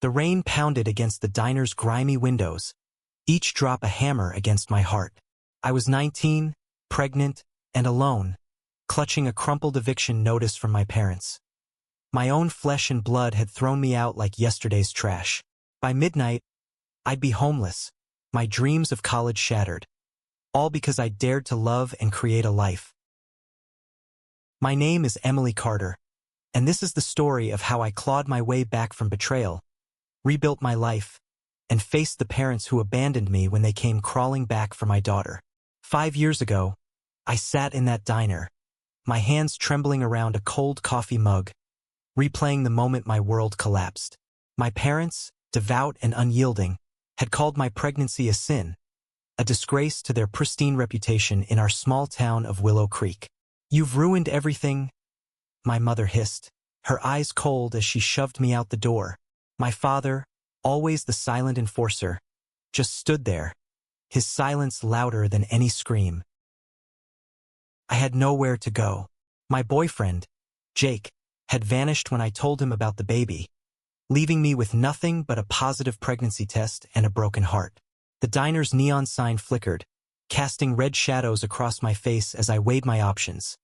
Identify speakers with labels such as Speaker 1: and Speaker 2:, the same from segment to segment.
Speaker 1: The rain pounded against the diner's grimy windows, each drop a hammer against my heart. I was 19, pregnant, and alone, clutching a crumpled eviction notice from my parents. My own flesh and blood had thrown me out like yesterday's trash. By midnight, I'd be homeless, my dreams of college shattered, all because I dared to love and create a life. My name is Emily Carter, and this is the story of how I clawed my way back from betrayal, rebuilt my life, and faced the parents who abandoned me when they came crawling back for my daughter. 5 years ago, I sat in that diner, my hands trembling around a cold coffee mug, replaying the moment my world collapsed. My parents, devout and unyielding, had called my pregnancy a sin, a disgrace to their pristine reputation in our small town of Willow Creek. "You've ruined everything," my mother hissed, her eyes cold as she shoved me out the door. My father, always the silent enforcer, just stood there, his silence louder than any scream. I had nowhere to go. My boyfriend, Jake, had vanished when I told him about the baby, leaving me with nothing but a positive pregnancy test and a broken heart. The diner's neon sign flickered, casting red shadows across my face as I weighed my options.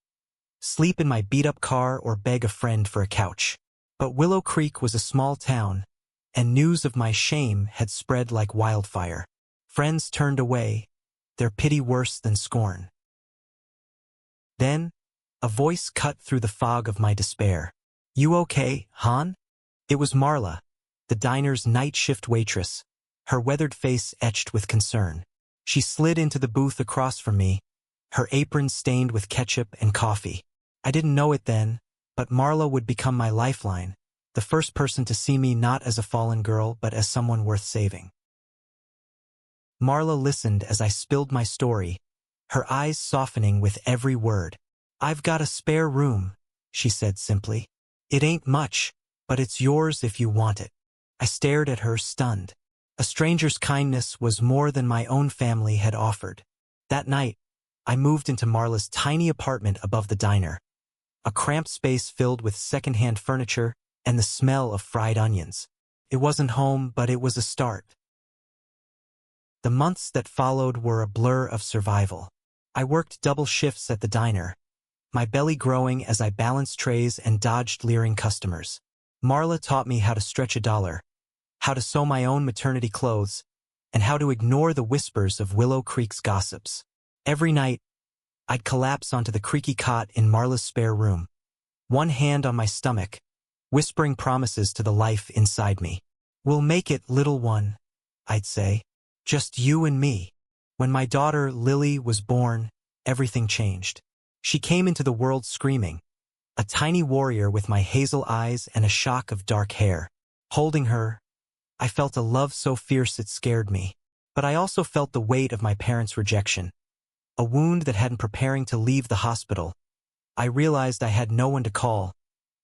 Speaker 1: Sleep in my beat-up car or beg a friend for a couch. But Willow Creek was a small town, and news of my shame had spread like wildfire. Friends turned away, their pity worse than scorn. Then, a voice cut through the fog of my despair. "You okay, hon?" It was Marla, the diner's night shift waitress, her weathered face etched with concern. She slid into the booth across from me, her apron stained with ketchup and coffee. I didn't know it then, but Marla would become my lifeline, the first person to see me not as a fallen girl but as someone worth saving. Marla listened as I spilled my story, her eyes softening with every word. "I've got a spare room," she said simply. "It ain't much, but it's yours if you want it." I stared at her, stunned. A stranger's kindness was more than my own family had offered. That night, I moved into Marla's tiny apartment above the diner, a cramped space filled with secondhand furniture and the smell of fried onions. It wasn't home, but it was a start. The months that followed were a blur of survival. I worked double shifts at the diner, my belly growing as I balanced trays and dodged leering customers. Marla taught me how to stretch a dollar, how to sew my own maternity clothes, and how to ignore the whispers of Willow Creek's gossips. Every night, I'd collapse onto the creaky cot in Marla's spare room, one hand on my stomach, whispering promises to the life inside me. "We'll make it, little one," I'd say. "Just you and me." When my daughter, Lily, was born, everything changed. She came into the world screaming, a tiny warrior with my hazel eyes and a shock of dark hair. Holding her, I felt a love so fierce it scared me. But I also felt the weight of my parents' rejection, a wound that hadn't preparing to leave the hospital. I realized I had no one to call,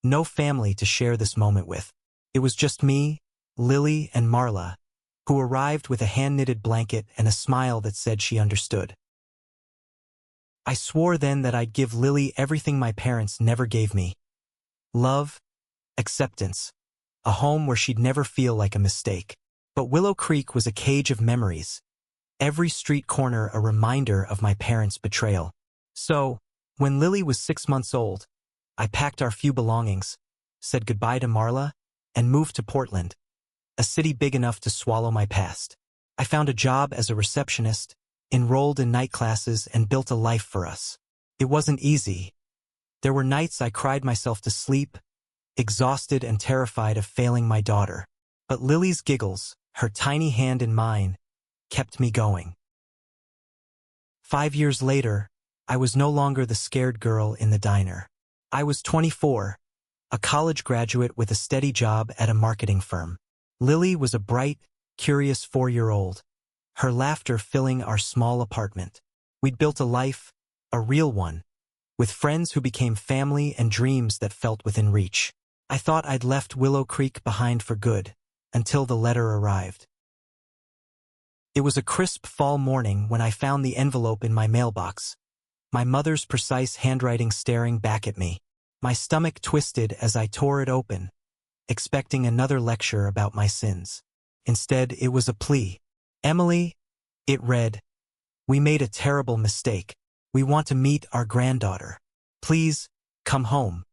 Speaker 1: no family to share this moment with. It was just me, Lily, and Marla, who arrived with a hand-knitted blanket and a smile that said she understood. I swore then that I'd give Lily everything my parents never gave me. Love, acceptance, a home where she'd never feel like a mistake. But Willow Creek was a cage of memories, every street corner a reminder of my parents' betrayal. So, when Lily was 6 months old, I packed our few belongings, said goodbye to Marla, and moved to Portland, a city big enough to swallow my past. I found a job as a receptionist, enrolled in night classes, and built a life for us. It wasn't easy. There were nights I cried myself to sleep, exhausted and terrified of failing my daughter. But Lily's giggles, her tiny hand in mine, kept me going. 5 years later, I was no longer the scared girl in the diner. I was 24, a college graduate with a steady job at a marketing firm. Lily was a bright, curious 4-year-old, her laughter filling our small apartment. We'd built a life, a real one, with friends who became family and dreams that felt within reach. I thought I'd left Willow Creek behind for good, until the letter arrived. It was a crisp fall morning when I found the envelope in my mailbox, my mother's precise handwriting staring back at me. My stomach twisted as I tore it open, expecting another lecture about my sins. Instead, it was a plea. "Emily," it read, "we made a terrible mistake. We want to meet our granddaughter. Please, come home."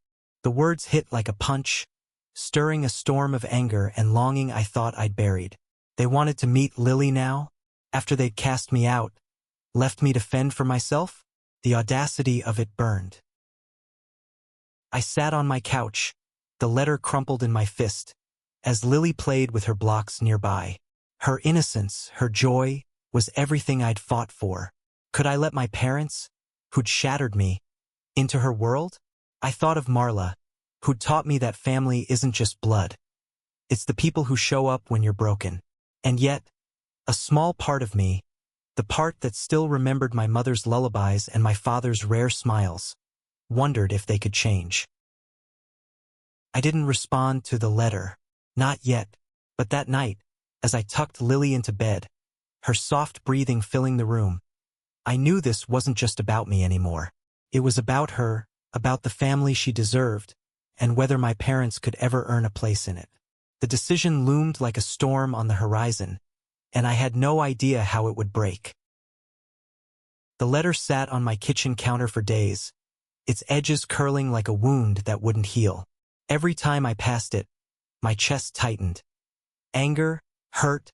Speaker 1: The words hit like a punch, stirring a storm of anger and longing I thought I'd buried. They wanted to meet Lily now, after they'd cast me out, left me to fend for myself? The audacity of it burned. I sat on my couch, the letter crumpled in my fist, as Lily played with her blocks nearby. Her innocence, her joy, was everything I'd fought for. Could I let my parents, who'd shattered me, into her world? I thought of Marla, who'd taught me that family isn't just blood. It's the people who show up when you're broken. And yet, a small part of me, the part that still remembered my mother's lullabies and my father's rare smiles, wondered if they could change. I didn't respond to the letter, not yet, but that night, as I tucked Lily into bed, her soft breathing filling the room, I knew this wasn't just about me anymore. It was about her, about the family she deserved, and whether my parents could ever earn a place in it. The decision loomed like a storm on the horizon, and I had no idea how it would break. The letter sat on my kitchen counter for days, its edges curling like a wound that wouldn't heal. Every time I passed it, my chest tightened. Anger, hurt,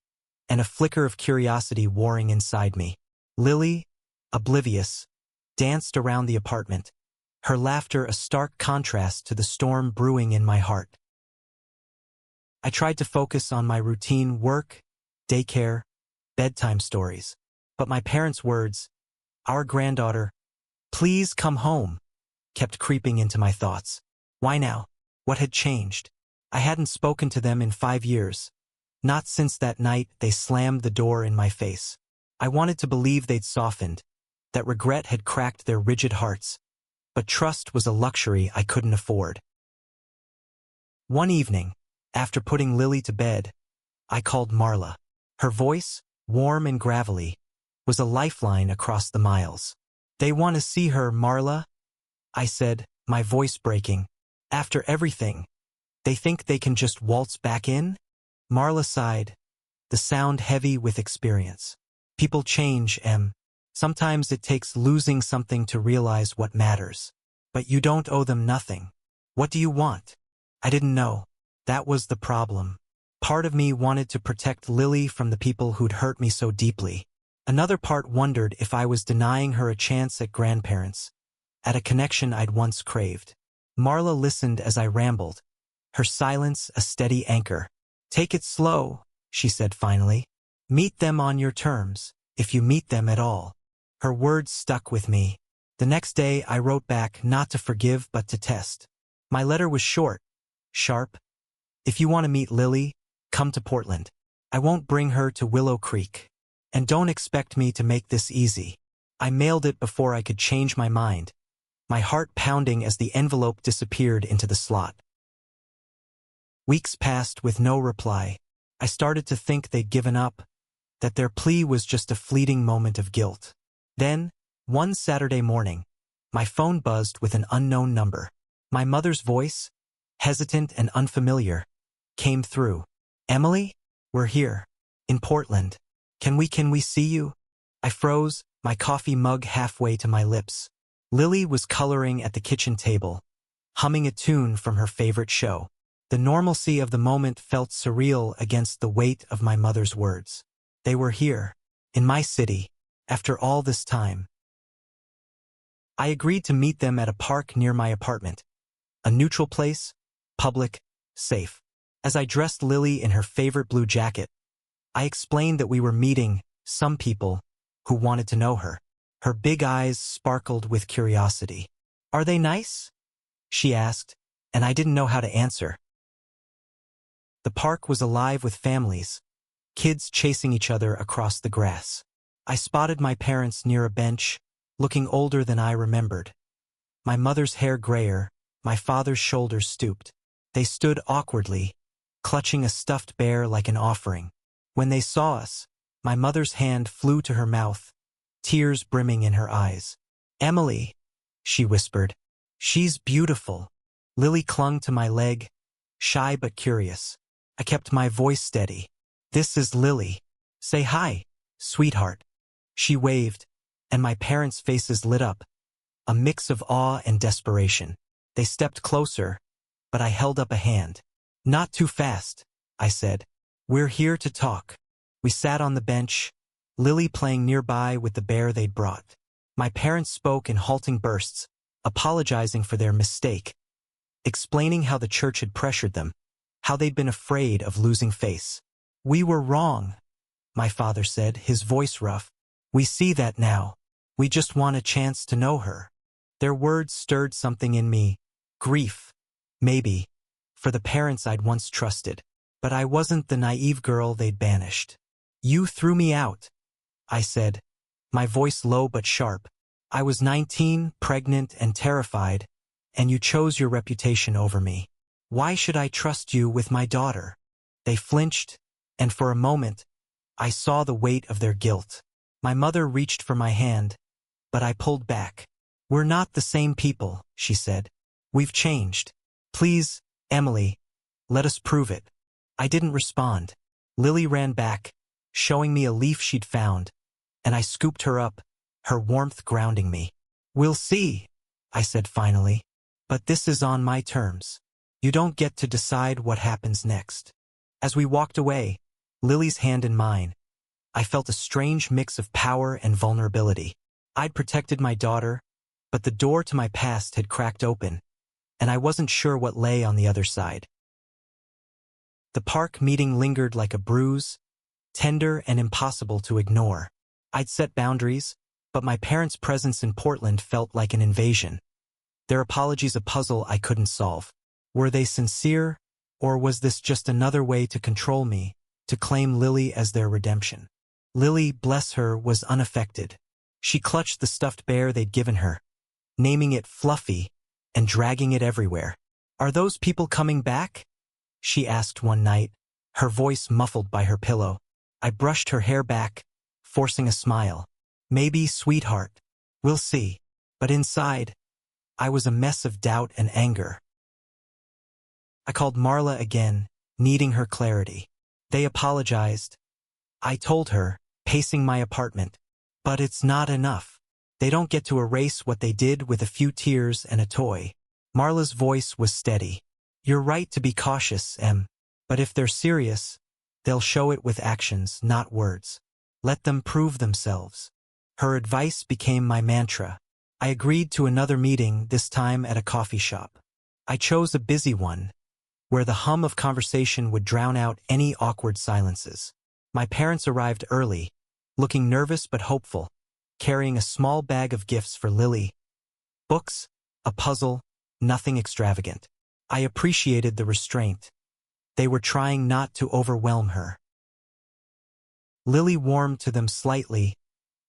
Speaker 1: and a flicker of curiosity warring inside me. Lily, oblivious, danced around the apartment, her laughter a stark contrast to the storm brewing in my heart. I tried to focus on my routine work, daycare, bedtime stories, but my parents' words, "Our granddaughter, please come home," kept creeping into my thoughts. Why now? What had changed? I hadn't spoken to them in 5 years, not since that night they slammed the door in my face. I wanted to believe they'd softened, that regret had cracked their rigid hearts, but trust was a luxury I couldn't afford. One evening, after putting Lily to bed, I called Marla. Her voice, warm and gravelly, was a lifeline across the miles. "They want to see her, Marla," I said, my voice breaking. "After everything, they think they can just waltz back in?" Marla sighed, the sound heavy with experience. "People change, Em. Sometimes it takes losing something to realize what matters. But you don't owe them nothing. What do you want?" I didn't know. That was the problem. Part of me wanted to protect Lily from the people who'd hurt me so deeply. Another part wondered if I was denying her a chance at grandparents, at a connection I'd once craved. Marla listened as I rambled, her silence a steady anchor. "Take it slow," she said finally. "Meet them on your terms, if you meet them at all." Her words stuck with me. The next day I wrote back not to forgive but to test. My letter was short, sharp. "If you want to meet Lily, come to Portland. I won't bring her to Willow Creek. And don't expect me to make this easy." I mailed it before I could change my mind, my heart pounding as the envelope disappeared into the slot. Weeks passed with no reply. I started to think they'd given up, that their plea was just a fleeting moment of guilt. Then, one Saturday morning, my phone buzzed with an unknown number. My mother's voice, hesitant and unfamiliar, came through. "Emily, we're here, in Portland. Can we see you?" I froze, my coffee mug halfway to my lips. Lily was coloring at the kitchen table, humming a tune from her favorite show. The normalcy of the moment felt surreal against the weight of my mother's words. They were here, in my city, after all this time. I agreed to meet them at a park near my apartment. A neutral place, public, safe. As I dressed Lily in her favorite blue jacket, I explained that we were meeting some people who wanted to know her. Her big eyes sparkled with curiosity. "Are they nice?" she asked, and I didn't know how to answer. The park was alive with families, kids chasing each other across the grass. I spotted my parents near a bench, looking older than I remembered. My mother's hair grayer, my father's shoulders stooped. They stood awkwardly, clutching a stuffed bear like an offering. When they saw us, my mother's hand flew to her mouth, tears brimming in her eyes. "Emily," she whispered. "She's beautiful." Lily clung to my leg, shy but curious. I kept my voice steady. "This is Lily. Say hi, sweetheart." She waved, and my parents' faces lit up, a mix of awe and desperation. They stepped closer, but I held up a hand. "Not too fast," I said. "We're here to talk." We sat on the bench, Lily playing nearby with the bear they'd brought. My parents spoke in halting bursts, apologizing for their mistake, explaining how the church had pressured them, how they'd been afraid of losing face. "We were wrong," my father said, his voice rough. "We see that now. We just want a chance to know her." Their words stirred something in me. Grief, maybe, for the parents I'd once trusted. But I wasn't the naive girl they'd banished. "You threw me out," I said, my voice low but sharp. "I was 19, pregnant and terrified, and you chose your reputation over me. Why should I trust you with my daughter?" They flinched, and for a moment, I saw the weight of their guilt. My mother reached for my hand, but I pulled back. "We're not the same people," she said. "We've changed. Please, Emily, let us prove it." I didn't respond. Lily ran back, showing me a leaf she'd found, and I scooped her up, her warmth grounding me. "We'll see," I said finally. "But this is on my terms. You don't get to decide what happens next." As we walked away, Lily's hand in mine, I felt a strange mix of power and vulnerability. I'd protected my daughter, but the door to my past had cracked open, and I wasn't sure what lay on the other side. The park meeting lingered like a bruise, tender and impossible to ignore. I'd set boundaries, but my parents' presence in Portland felt like an invasion. Their apologies a puzzle I couldn't solve. Were they sincere, or was this just another way to control me, to claim Lily as their redemption? Lily, bless her, was unaffected. She clutched the stuffed bear they'd given her, naming it Fluffy and dragging it everywhere. "Are those people coming back?" she asked one night, her voice muffled by her pillow. I brushed her hair back, forcing a smile. "Maybe, sweetheart. We'll see." But inside, I was a mess of doubt and anger. I called Marla again, needing her clarity. They apologized. I told her, pacing my apartment. But it's not enough. They don't get to erase what they did with a few tears and a toy. Marla's voice was steady. "You're right to be cautious, Em. But if they're serious, they'll show it with actions, not words. Let them prove themselves." Her advice became my mantra. I agreed to another meeting, this time at a coffee shop. I chose a busy one, where the hum of conversation would drown out any awkward silences. My parents arrived early, looking nervous but hopeful, carrying a small bag of gifts for Lily. Books, a puzzle, nothing extravagant. I appreciated the restraint. They were trying not to overwhelm her. Lily warmed to them slightly,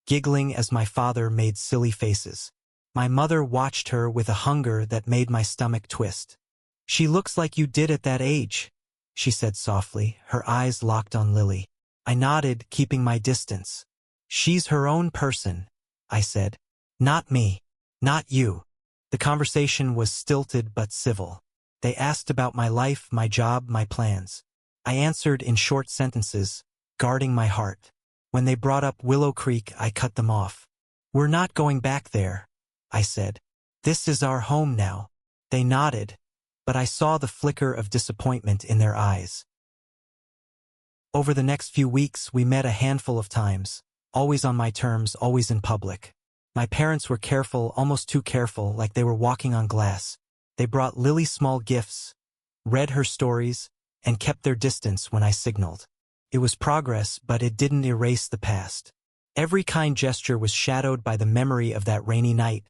Speaker 1: giggling as my father made silly faces. My mother watched her with a hunger that made my stomach twist. "She looks like you did at that age," she said softly, her eyes locked on Lily. I nodded, keeping my distance. "She's her own person," I said. "Not me. Not you." The conversation was stilted but civil. They asked about my life, my job, my plans. I answered in short sentences, guarding my heart. When they brought up Willow Creek, I cut them off. "We're not going back there," I said. "This is our home now." They nodded, but I saw the flicker of disappointment in their eyes. Over the next few weeks, we met a handful of times, always on my terms, always in public. My parents were careful, almost too careful, like they were walking on glass. They brought Lily small gifts, read her stories, and kept their distance when I signaled. It was progress, but it didn't erase the past. Every kind gesture was shadowed by the memory of that rainy night,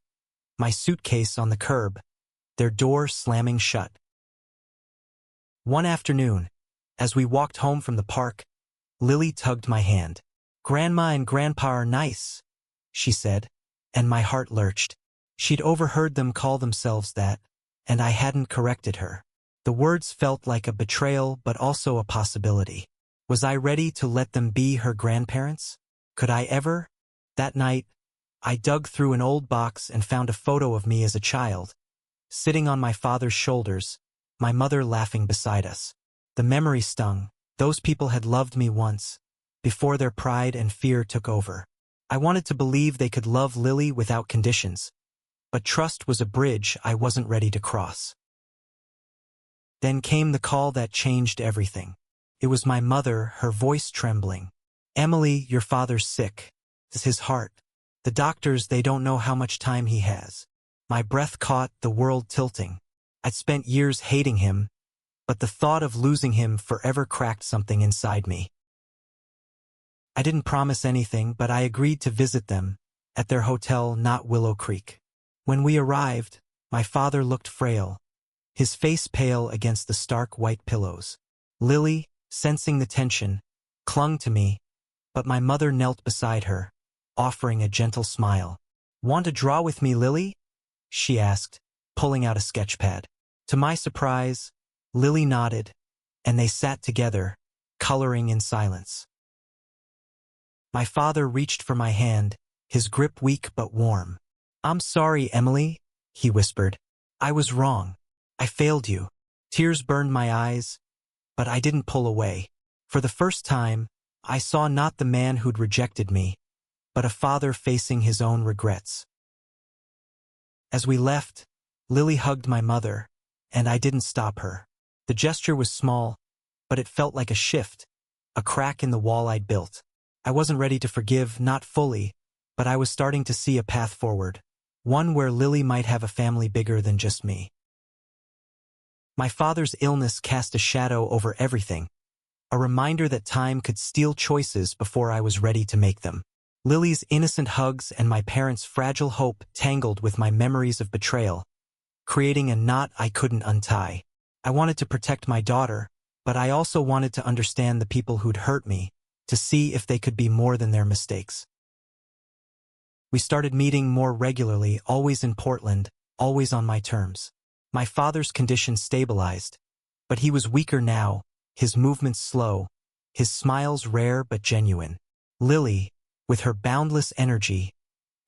Speaker 1: my suitcase on the curb, their door slamming shut. One afternoon, as we walked home from the park, Lily tugged my hand. "Grandma and Grandpa are nice," she said, and my heart lurched. She'd overheard them call themselves that, and I hadn't corrected her. The words felt like a betrayal, but also a possibility. Was I ready to let them be her grandparents? Could I ever? That night, I dug through an old box and found a photo of me as a child, sitting on my father's shoulders, my mother laughing beside us. The memory stung. Those people had loved me once, before their pride and fear took over. I wanted to believe they could love Lily without conditions, but trust was a bridge I wasn't ready to cross. Then came the call that changed everything. It was my mother, her voice trembling. "Emily, your father's sick. It's his heart. The doctors, they don't know how much time he has." My breath caught, the world tilting. I'd spent years hating him, but the thought of losing him forever cracked something inside me. I didn't promise anything, but I agreed to visit them, at their hotel, not Willow Creek. When we arrived, my father looked frail, his face pale against the stark white pillows. Lily, sensing the tension, clung to me, but my mother knelt beside her, offering a gentle smile. "Want to draw with me, Lily?" she asked, pulling out a sketchpad. To my surprise, Lily nodded, and they sat together, coloring in silence. My father reached for my hand, his grip weak but warm. "I'm sorry, Emily," he whispered. "I was wrong. I failed you." Tears burned my eyes, but I didn't pull away. For the first time, I saw not the man who'd rejected me, but a father facing his own regrets. As we left, Lily hugged my mother, and I didn't stop her. The gesture was small, but it felt like a shift, a crack in the wall I'd built. I wasn't ready to forgive, not fully, but I was starting to see a path forward, one where Lily might have a family bigger than just me. My father's illness cast a shadow over everything, a reminder that time could steal choices before I was ready to make them. Lily's innocent hugs and my parents' fragile hope tangled with my memories of betrayal, creating a knot I couldn't untie. I wanted to protect my daughter, but I also wanted to understand the people who'd hurt me, to see if they could be more than their mistakes. We started meeting more regularly, always in Portland, always on my terms. My father's condition stabilized, but he was weaker now, his movements slow, his smiles rare but genuine. Lily, with her boundless energy,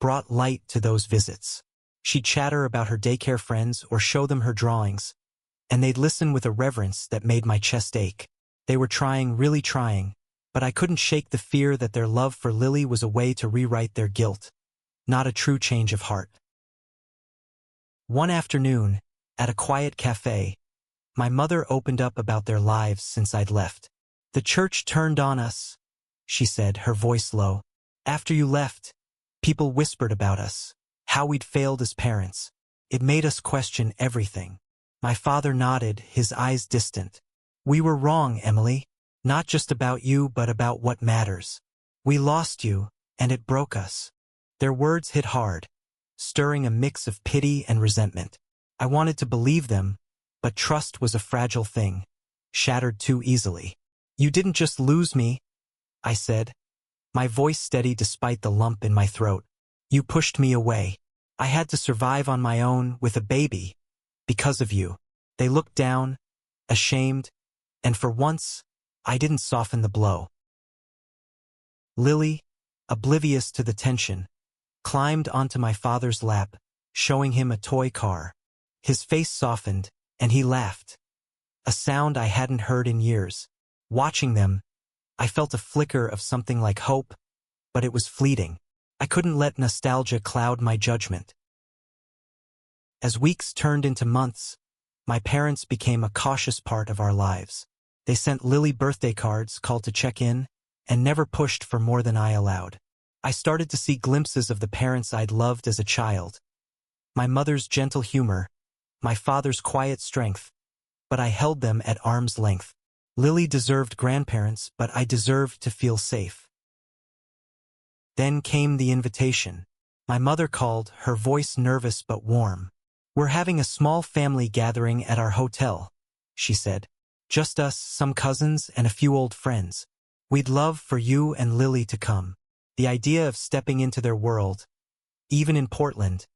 Speaker 1: brought light to those visits. She'd chatter about her daycare friends or show them her drawings, and they'd listen with a reverence that made my chest ache. They were trying, really trying, but I couldn't shake the fear that their love for Lily was a way to rewrite their guilt, not a true change of heart. One afternoon, at a quiet cafe, my mother opened up about their lives since I'd left. "The church turned on us," she said, her voice low. "After you left, people whispered about us, how we'd failed as parents. It made us question everything." My father nodded, his eyes distant. "We were wrong, Emily. Not just about you, but about what matters. We lost you, and it broke us." Their words hit hard, stirring a mix of pity and resentment. I wanted to believe them, but trust was a fragile thing, shattered too easily. "You didn't just lose me," I said, my voice steady despite the lump in my throat. "You pushed me away. I had to survive on my own with a baby, because of you." They looked down, ashamed, and for once, I didn't soften the blow. Lily, oblivious to the tension, climbed onto my father's lap, showing him a toy car. His face softened, and he laughed, a sound I hadn't heard in years. Watching them, I felt a flicker of something like hope, but it was fleeting. I couldn't let nostalgia cloud my judgment. As weeks turned into months, my parents became a cautious part of our lives. They sent Lily birthday cards, called to check in, and never pushed for more than I allowed. I started to see glimpses of the parents I'd loved as a child. My mother's gentle humor, my father's quiet strength, but I held them at arm's length. Lily deserved grandparents, but I deserved to feel safe. Then came the invitation. My mother called, her voice nervous but warm. "We're having a small family gathering at our hotel," she said. "Just us, some cousins, and a few old friends. We'd love for you and Lily to come." The idea of stepping into their world, even in Portland,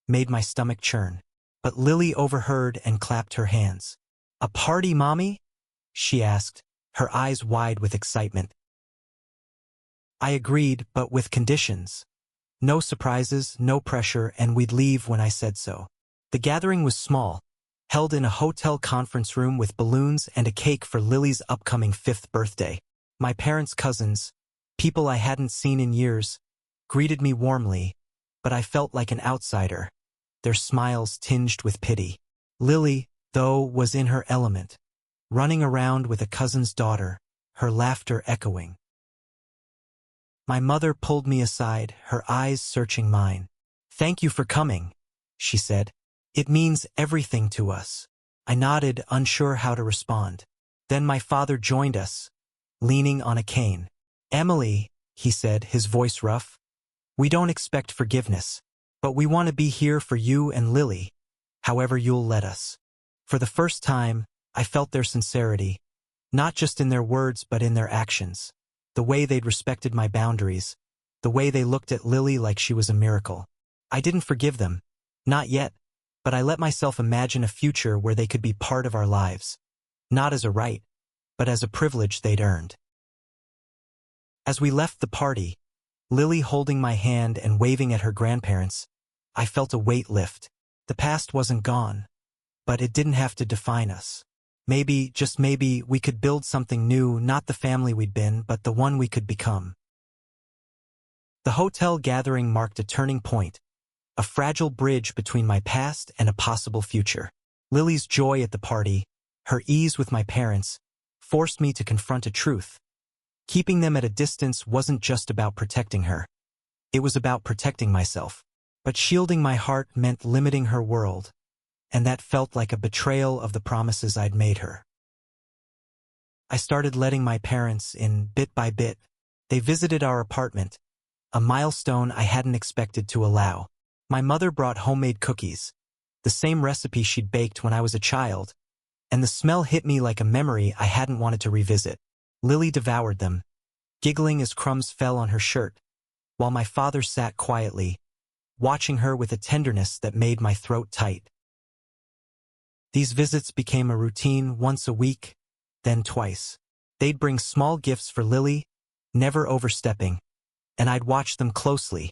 Speaker 1: made my stomach churn. But Lily overheard and clapped her hands. "A party, Mommy?" she asked, her eyes wide with excitement. I agreed, but with conditions. No surprises, no pressure, and we'd leave when I said so. The gathering was small, held in a hotel conference room with balloons and a cake for Lily's upcoming 5th birthday. My parents' cousins, people I hadn't seen in years, greeted me warmly, but I felt like an outsider, their smiles tinged with pity. Lily, though, was in her element, running around with a cousin's daughter, her laughter echoing. My mother pulled me aside, her eyes searching mine. "Thank you for coming," she said. "It means everything to us." I nodded, unsure how to respond. Then my father joined us, leaning on a cane. "Emily," he said, his voice rough, "we don't expect forgiveness, but we want to be here for you and Lily, however you'll let us." For the first time, I felt their sincerity, not just in their words but in their actions. The way they'd respected my boundaries, the way they looked at Lily like she was a miracle. I didn't forgive them, not yet, but I let myself imagine a future where they could be part of our lives, not as a right, but as a privilege they'd earned. As we left the party, Lily holding my hand and waving at her grandparents, I felt a weight lift. The past wasn't gone, but it didn't have to define us. Maybe, just maybe, we could build something new, not the family we'd been, but the one we could become. The hotel gathering marked a turning point, a fragile bridge between my past and a possible future. Lily's joy at the party, her ease with my parents, forced me to confront a truth. Keeping them at a distance wasn't just about protecting her. It was about protecting myself. But shielding my heart meant limiting her world, and that felt like a betrayal of the promises I'd made her. I started letting my parents in bit by bit. They visited our apartment, a milestone I hadn't expected to allow. My mother brought homemade cookies, the same recipe she'd baked when I was a child, and the smell hit me like a memory I hadn't wanted to revisit. Lily devoured them, giggling as crumbs fell on her shirt, while my father sat quietly, watching her with a tenderness that made my throat tight. These visits became a routine, once a week, then twice. They'd bring small gifts for Lily, never overstepping, and I'd watch them closely,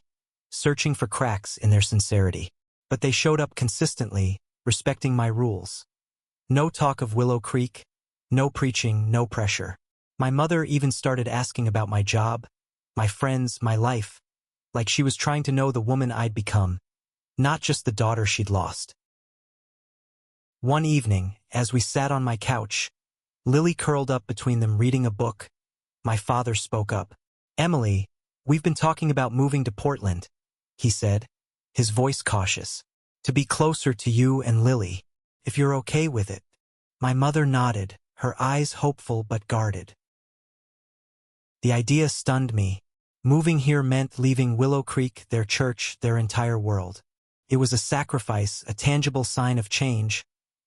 Speaker 1: searching for cracks in their sincerity. But they showed up consistently, respecting my rules. No talk of Willow Creek, no preaching, no pressure. My mother even started asking about my job, my friends, my life, like she was trying to know the woman I'd become, not just the daughter she'd lost. One evening, as we sat on my couch, Lily curled up between them reading a book, my father spoke up. "Emily, we've been talking about moving to Portland," he said, his voice cautious. "To be closer to you and Lily, if you're okay with it." My mother nodded, her eyes hopeful but guarded. The idea stunned me. Moving here meant leaving Willow Creek, their church, their entire world. It was a sacrifice, a tangible sign of change,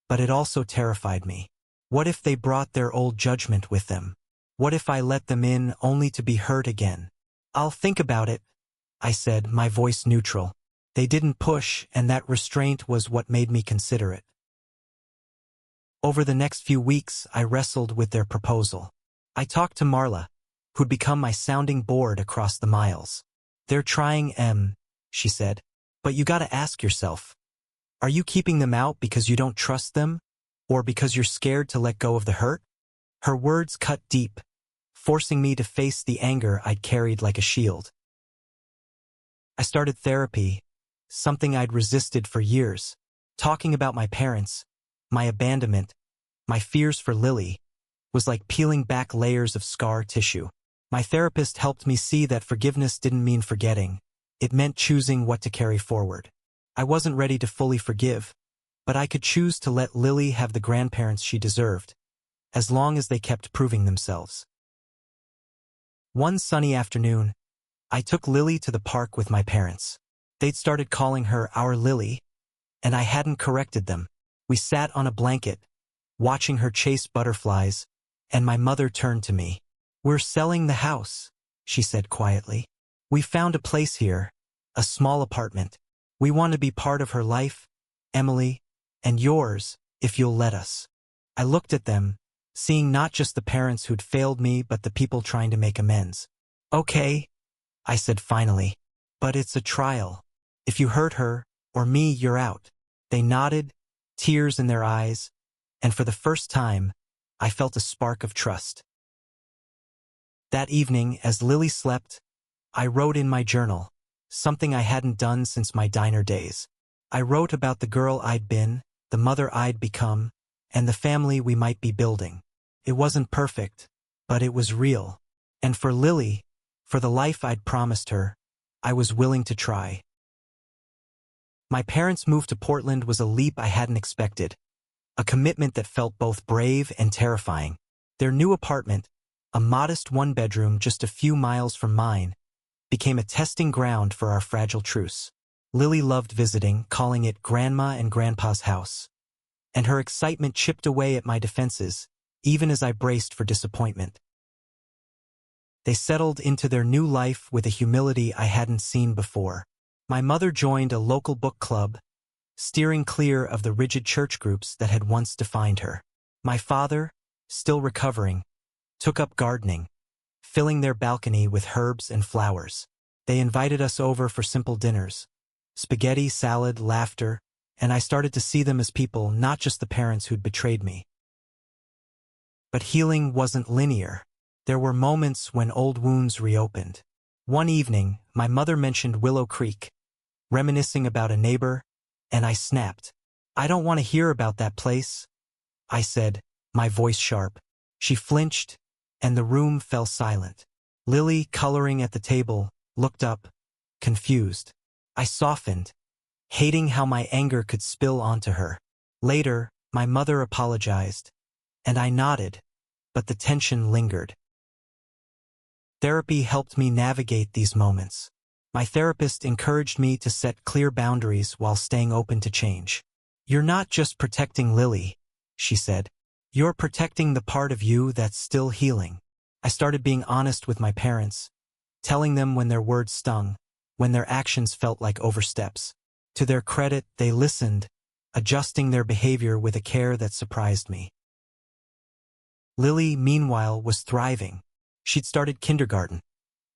Speaker 1: but it also terrified me. What if they brought their old judgment with them? What if I let them in only to be hurt again? "I'll think about it," I said, my voice neutral. They didn't push, and that restraint was what made me consider it. Over the next few weeks, I wrestled with their proposal. I talked to Marla, who'd become my sounding board across the miles. "They're trying, she said. "But you gotta ask yourself, are you keeping them out because you don't trust them, or because you're scared to let go of the hurt?" Her words cut deep, forcing me to face the anger I'd carried like a shield. I started therapy, something I'd resisted for years. Talking about my parents, my abandonment, my fears for Lily, was like peeling back layers of scar tissue. My therapist helped me see that forgiveness didn't mean forgetting. It meant choosing what to carry forward. I wasn't ready to fully forgive, but I could choose to let Lily have the grandparents she deserved, as long as they kept proving themselves. One sunny afternoon, I took Lily to the park with my parents. They'd started calling her our Lily, and I hadn't corrected them. We sat on a blanket, watching her chase butterflies, and my mother turned to me. "We're selling the house," she said quietly. "We found a place here, a small apartment. We want to be part of her life, Emily, and yours, if you'll let us." I looked at them, seeing not just the parents who'd failed me but the people trying to make amends. "Okay," I said finally, "but it's a trial. If you hurt her, or me, you're out." They nodded, tears in their eyes, and for the first time, I felt a spark of trust. That evening, as Lily slept, I wrote in my journal, something I hadn't done since my diner days. I wrote about the girl I'd been, the mother I'd become, and the family we might be building. It wasn't perfect, but it was real. And for Lily, for the life I'd promised her, I was willing to try. My parents' move to Portland was a leap I hadn't expected, a commitment that felt both brave and terrifying. Their new apartment, a modest one-bedroom just a few miles from mine, became a testing ground for our fragile truce. Lily loved visiting, calling it Grandma and Grandpa's house, and her excitement chipped away at my defenses, even as I braced for disappointment. They settled into their new life with a humility I hadn't seen before. My mother joined a local book club, steering clear of the rigid church groups that had once defined her. My father, still recovering, took up gardening, filling their balcony with herbs and flowers. They invited us over for simple dinners, spaghetti, salad, laughter, and I started to see them as people, not just the parents who'd betrayed me. But healing wasn't linear. There were moments when old wounds reopened. One evening, my mother mentioned Willow Creek, reminiscing about a neighbor, and I snapped. "I don't want to hear about that place," I said, my voice sharp. She flinched, and the room fell silent. Lily, coloring at the table, looked up, confused. I softened, hating how my anger could spill onto her. Later, my mother apologized, and I nodded, but the tension lingered. Therapy helped me navigate these moments. My therapist encouraged me to set clear boundaries while staying open to change. "You're not just protecting Lily," she said. "You're protecting the part of you that's still healing." I started being honest with my parents, telling them when their words stung, when their actions felt like oversteps. To their credit, they listened, adjusting their behavior with a care that surprised me. Lily, meanwhile, was thriving. She'd started kindergarten,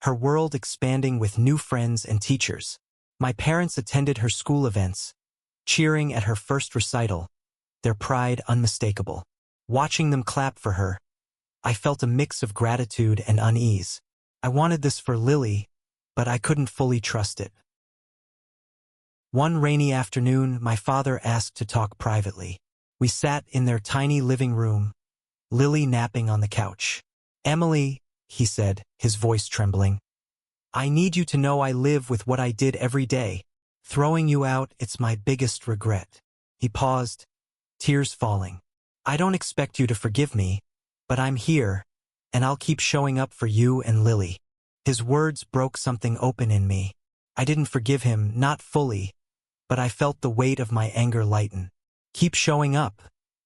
Speaker 1: her world expanding with new friends and teachers. My parents attended her school events, cheering at her first recital, their pride unmistakable. Watching them clap for her, I felt a mix of gratitude and unease. I wanted this for Lily, but I couldn't fully trust it. One rainy afternoon, my father asked to talk privately. We sat in their tiny living room, Lily napping on the couch. "Emily," he said, his voice trembling, "I need you to know I live with what I did every day. Throwing you out, it's my biggest regret." He paused, tears falling. "I don't expect you to forgive me, but I'm here, and I'll keep showing up for you and Lily." His words broke something open in me. I didn't forgive him, not fully, but I felt the weight of my anger lighten. "Keep showing up,"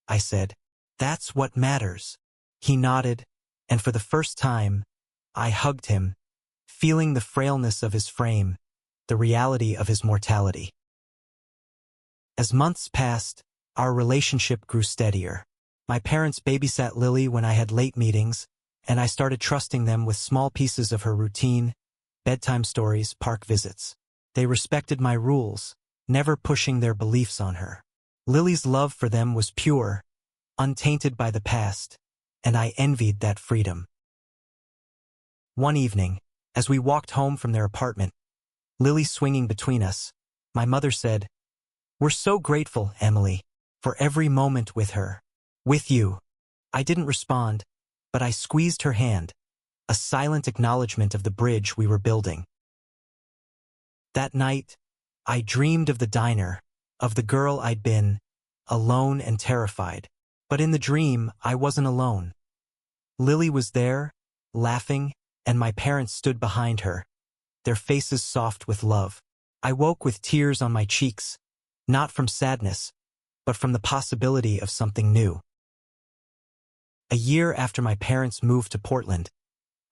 Speaker 1: I said. "That's what matters." He nodded, and for the first time, I hugged him, feeling the frailness of his frame, the reality of his mortality. As months passed, our relationship grew steadier. My parents babysat Lily when I had late meetings, and I started trusting them with small pieces of her routine, bedtime stories, park visits. They respected my rules, never pushing their beliefs on her. Lily's love for them was pure, untainted by the past, and I envied that freedom. One evening, as we walked home from their apartment, Lily swinging between us, my mother said, "We're so grateful, Emily, for every moment with her. With you." I didn't respond, but I squeezed her hand, a silent acknowledgement of the bridge we were building. That night, I dreamed of the diner, of the girl I'd been, alone and terrified. But in the dream, I wasn't alone. Lily was there, laughing, and my parents stood behind her, their faces soft with love. I woke with tears on my cheeks, not from sadness, but from the possibility of something new. A year after my parents moved to Portland,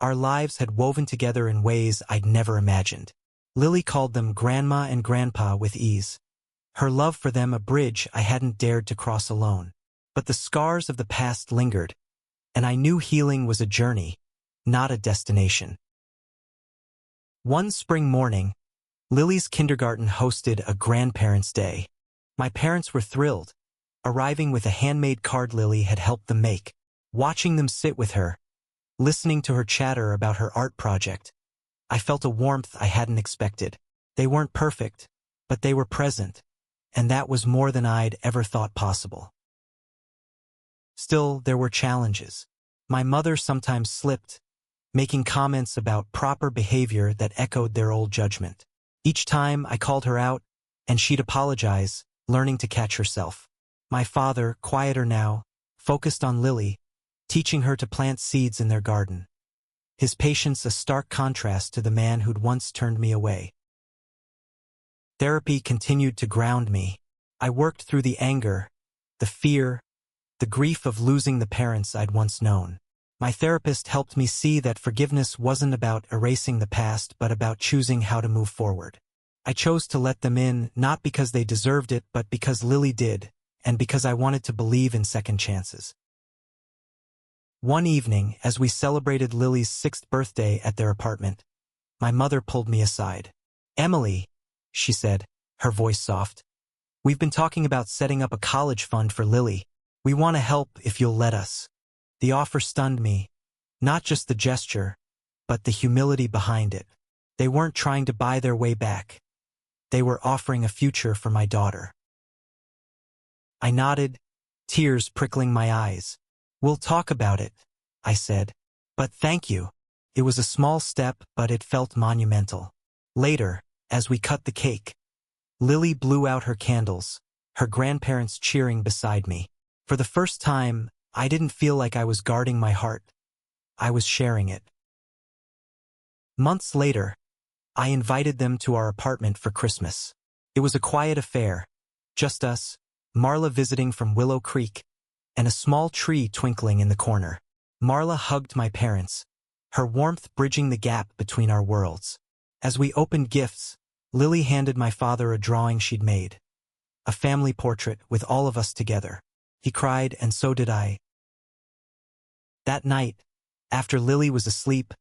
Speaker 1: our lives had woven together in ways I'd never imagined. Lily called them Grandma and Grandpa with ease, her love for them a bridge I hadn't dared to cross alone. But the scars of the past lingered, and I knew healing was a journey, not a destination. One spring morning, Lily's kindergarten hosted a Grandparents' Day. My parents were thrilled, arriving with a handmade card Lily had helped them make. Watching them sit with her, listening to her chatter about her art project, I felt a warmth I hadn't expected. They weren't perfect, but they were present, and that was more than I'd ever thought possible. Still, there were challenges. My mother sometimes slipped, making comments about proper behavior that echoed their old judgment. Each time I called her out, and she'd apologize, learning to catch herself. My father, quieter now, focused on Lily, teaching her to plant seeds in their garden. His patience a stark contrast to the man who'd once turned me away. Therapy continued to ground me. I worked through the anger, the fear, the grief of losing the parents I'd once known. My therapist helped me see that forgiveness wasn't about erasing the past but about choosing how to move forward. I chose to let them in, not because they deserved it but because Lily did, and because I wanted to believe in second chances. One evening, as we celebrated Lily's 6th birthday at their apartment, my mother pulled me aside. "Emily," she said, her voice soft, "we've been talking about setting up a college fund for Lily. We want to help if you'll let us." The offer stunned me, not just the gesture, but the humility behind it. They weren't trying to buy their way back. They were offering a future for my daughter. I nodded, tears prickling my eyes. "We'll talk about it," I said. "But thank you." It was a small step, but it felt monumental. Later, as we cut the cake, Lily blew out her candles, her grandparents cheering beside me. For the first time, I didn't feel like I was guarding my heart. I was sharing it. Months later, I invited them to our apartment for Christmas. It was a quiet affair, just us, Marla visiting from Willow Creek, and a small tree twinkling in the corner. Marla hugged my parents, her warmth bridging the gap between our worlds. As we opened gifts, Lily handed my father a drawing she'd made. A family portrait with all of us together. He cried, and so did I. That night, after Lily was asleep,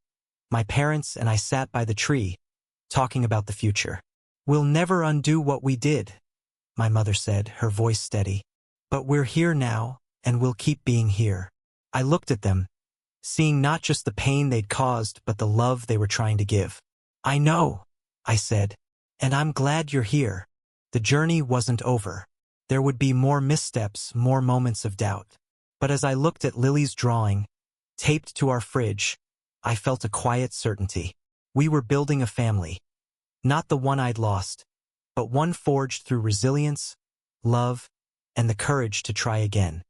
Speaker 1: my parents and I sat by the tree, talking about the future. "We'll never undo what we did," my mother said, her voice steady. "But we're here now, and we'll keep being here." I looked at them, seeing not just the pain they'd caused but the love they were trying to give. "I know," I said, "and I'm glad you're here." The journey wasn't over. There would be more missteps, more moments of doubt. But as I looked at Lily's drawing, taped to our fridge, I felt a quiet certainty. We were building a family. Not the one I'd lost, but one forged through resilience, love, and the courage to try again.